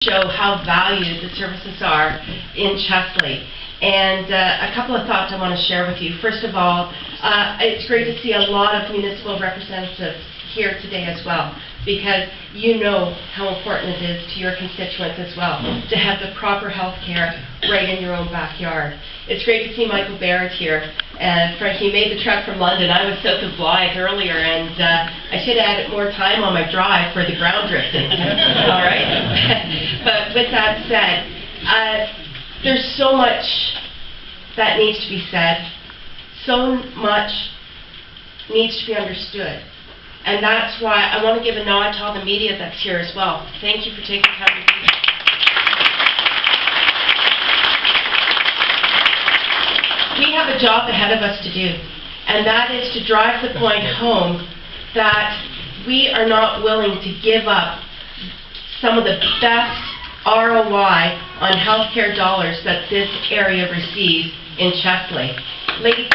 show how valued the services are in Chesley. And a couple of thoughts I want to share with you. First of all, it's great to see a lot of municipal representatives here today as well, because you know how important it is to your constituents as well to have the proper health care right in your own backyard. It's great to see Michael Barrett here. Frank, you made the trek from London. I was south of Blythe earlier, and I should have added more time on my drive for the ground drifting. All right? But with that said, there's so much that needs to be said. So much needs to be understood. And that's why I want to give a nod to all the media that's here as well. Thank you for taking time to be here. We have a job ahead of us to do, and that is to drive the point home that we are not willing to give up some of the best ROI on healthcare dollars that this area receives in Chesley. Ladies,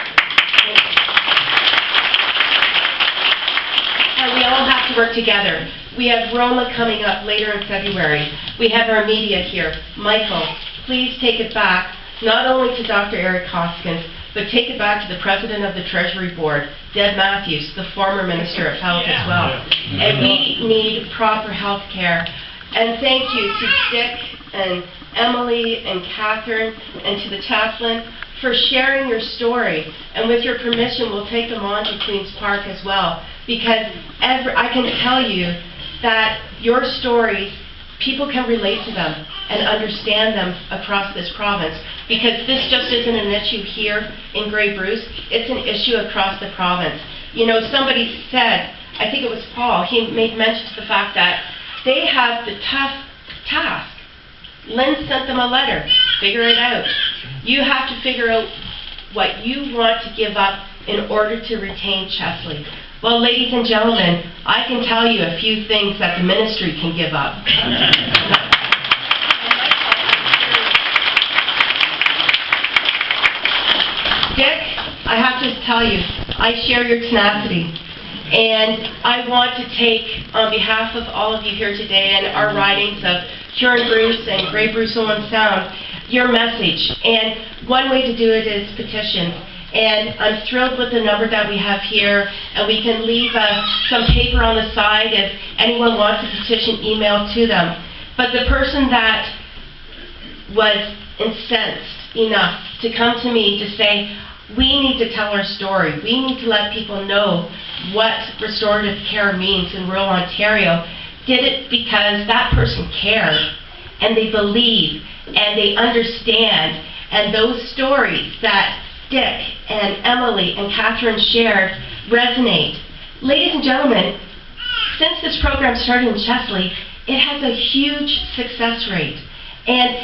and we all have to work together. We have Roma coming up later in February. We have our media here. Michael, please take it back, not only to Dr. Eric Hoskins, but take it back to the President of the Treasury Board, Deb Matthews, the former Minister of Health as well. And we need proper health care. And thank you to Dick and Emily and Catherine and to the chaplain for sharing your story. And with your permission, we'll take them on to Queen's Park as well. Because I can tell you that your stories, people can relate to them and understand them across this province. Because this just isn't an issue here in Grey Bruce, it's an issue across the province. You know, somebody said, I think it was Paul, he made mention to the fact that they have the tough task. Lynn sent them a letter, figure it out. You have to figure out what you want to give up in order to retain Chesley. Well, ladies and gentlemen, I can tell you a few things that the ministry can give up. Dick, I have to tell you, I share your tenacity. And I want to take, on behalf of all of you here today and our ridings of Huron-Bruce and Grey Bruce Owen Sound, your message. And one way to do it is petition. And I'm thrilled with the number that we have here, and we can leave some paper on the side if anyone wants a petition emailed to them. But the person that was incensed enough to come to me to say, we need to tell our story, we need to let people know what restorative care means in rural Ontario, did it because that person cared, and they believe, and they understand, and those stories that Dick and Emily and Catherine shared resonate. Ladies and gentlemen, since this program started in Chesley, it has a huge success rate, and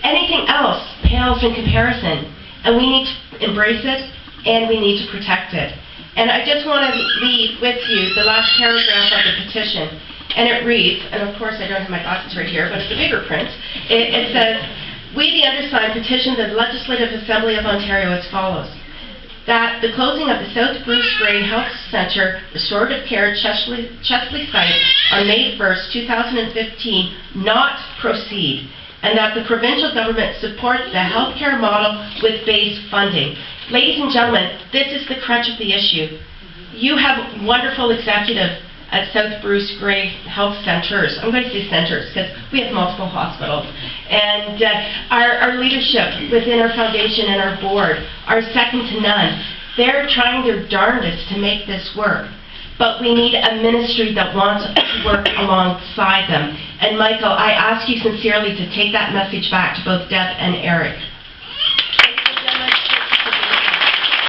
anything else pales in comparison, and we need to embrace it, and we need to protect it. And I just want to leave with you the last paragraph of the petition, and it reads, and of course I don't have my glasses right here, but it's the bigger print. It says, we, the undersigned, petition the Legislative Assembly of Ontario as follows. That the closing of the South Bruce Grey Health Centre Restorative Care Chesley site on May 1st, 2015 not proceed, and that the provincial government support the healthcare model with base funding. Ladies and gentlemen, this is the crutch of the issue. You have wonderful executives at South Bruce Grey Health Centres. I'm going to say centres because we have multiple hospitals. And our leadership within our foundation and our board are second to none. They're trying their darndest to make this work. But we need a ministry that wants to work alongside them. And Michael, I ask you sincerely to take that message back to both Deb and Eric.